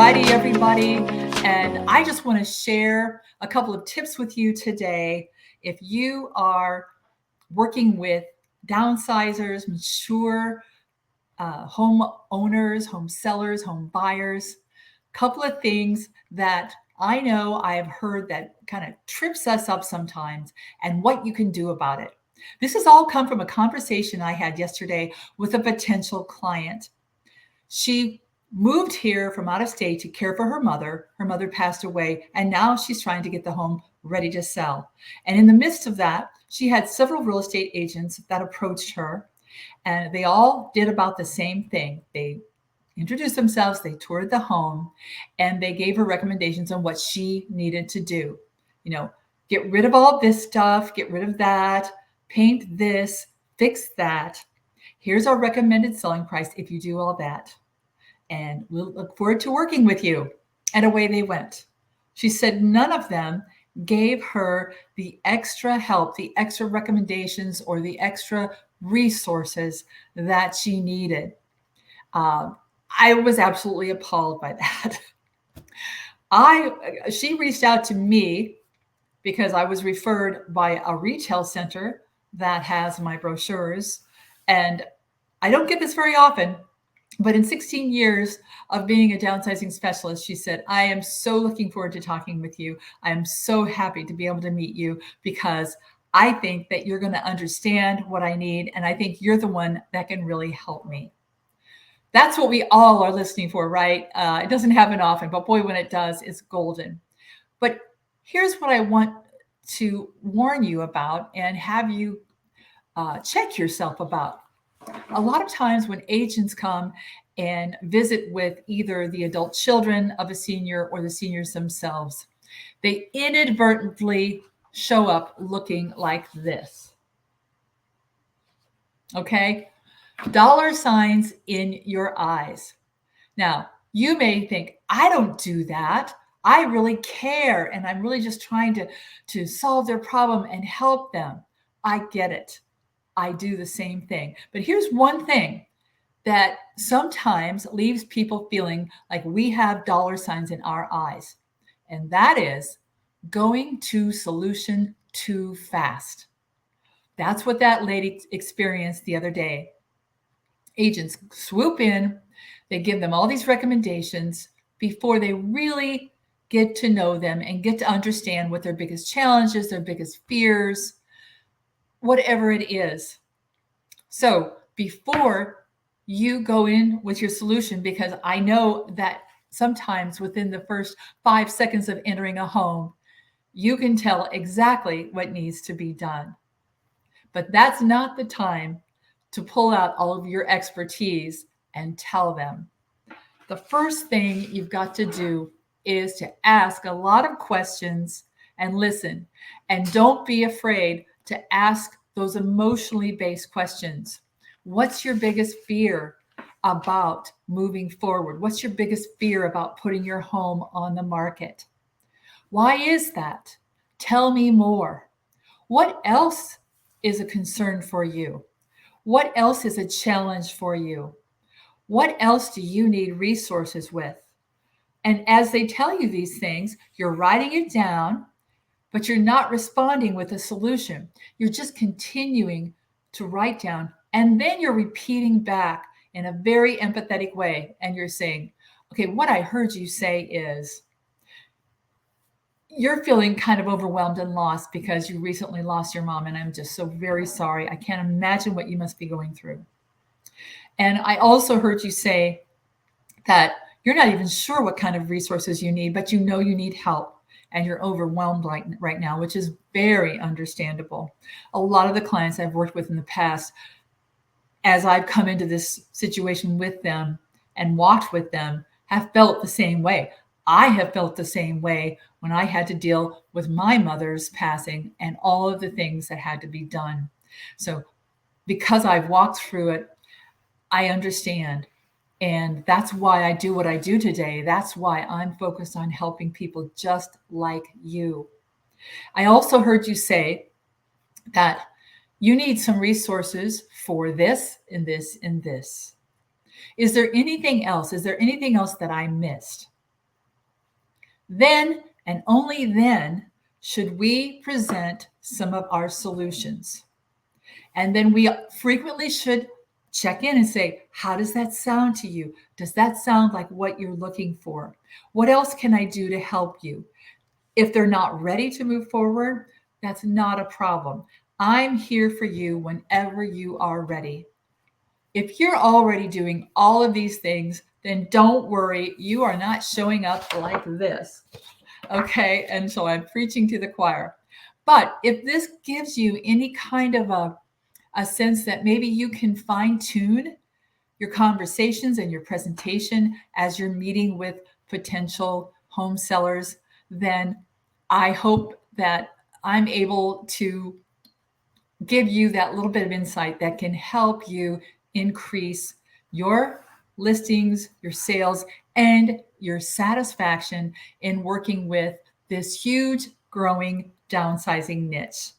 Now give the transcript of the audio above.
Friday, everybody. And I just want to share a couple of tips with you today. If you are working with downsizers, mature home owners, home sellers, home buyers, couple of things that I know I have heard that kind of trips us up sometimes, and what you can do about it. This has all come from a conversation I had yesterday with a potential client. She moved here from out of state to care for her mother. Her mother passed away, and now she's trying to get the home ready to sell. And in the midst of that, she had several real estate agents that approached her, and they all did about the same thing. They introduced themselves, they toured the home, and they gave her recommendations on what she needed to do. You know, get rid of all this stuff, get rid of that, paint this, fix that. Here's our recommended selling price if you do all that. And we'll look forward to working with you. And away they went. She said none of them gave her the extra help, the extra recommendations, or the extra resources that she needed. I was absolutely appalled by that. She reached out to me because I was referred by a retail center that has my brochures. And I don't get this very often, but in 16 years of being a downsizing specialist, she said, I am so looking forward to talking with you. I am so happy to be able to meet you because I think that you're going to understand what I need. And I think you're the one that can really help me. That's what we all are listening for, right? It doesn't happen often, but boy, when it does, it's golden. But here's what I want to warn you about and have you check yourself about. A lot of times when agents come and visit with either the adult children of a senior or the seniors themselves, they inadvertently show up looking like this. Okay? Dollar signs in your eyes. Now, you may think, I don't do that. I really care, and I'm really just trying to solve their problem and help them. I get it. I do the same thing. But here's one thing that sometimes leaves people feeling like we have dollar signs in our eyes, and that is going to solution too fast. That's what that lady experienced the other day. Agents swoop in, they give them all these recommendations before they really get to know them and get to understand what their biggest challenges, their biggest fears, whatever it is. So before you go in with your solution, because I know that sometimes within the first 5 seconds of entering a home, you can tell exactly what needs to be done. But that's not the time to pull out all of your expertise and tell them. The first thing you've got to do is to ask a lot of questions and listen. And don't be afraid to ask those emotionally based questions. What's your biggest fear about moving forward? What's your biggest fear about putting your home on the market? Why is that? Tell me more. What else is a concern for you? What else is a challenge for you? What else do you need resources with? And as they tell you these things, you're writing it down, but you're not responding with a solution. You're just continuing to write down, and then you're repeating back in a very empathetic way. And you're saying, okay, what I heard you say is, you're feeling kind of overwhelmed and lost because you recently lost your mom, and I'm just so very sorry. I can't imagine what you must be going through. And I also heard you say that you're not even sure what kind of resources you need, but you know you need help and you're overwhelmed right now, which is very understandable. A lot of the clients I've worked with in the past, as I've come into this situation with them and walked with them, have felt the same way. I have felt the same way when I had to deal with my mother's passing and all of the things that had to be done. So because I've walked through it, I understand. And that's why I do what I do today. That's why I'm focused on helping people just like you. I also heard you say that you need some resources for this and this and this. Is there anything else? Is there anything else that I missed? Then and only then should we present some of our solutions. And then we frequently should check in and say, how does that sound to you? Does that sound like what you're looking for? What else can I do to help you? If they're not ready to move forward, that's not a problem. I'm here for you whenever you are ready. If you're already doing all of these things, then don't worry, you are not showing up like this. Okay, and so I'm preaching to the choir. But if this gives you any kind of a sense that maybe you can fine tune your conversations and your presentation as you're meeting with potential home sellers, then I hope that I'm able to give you that little bit of insight that can help you increase your listings, your sales, and your satisfaction in working with this huge growing downsizing niche.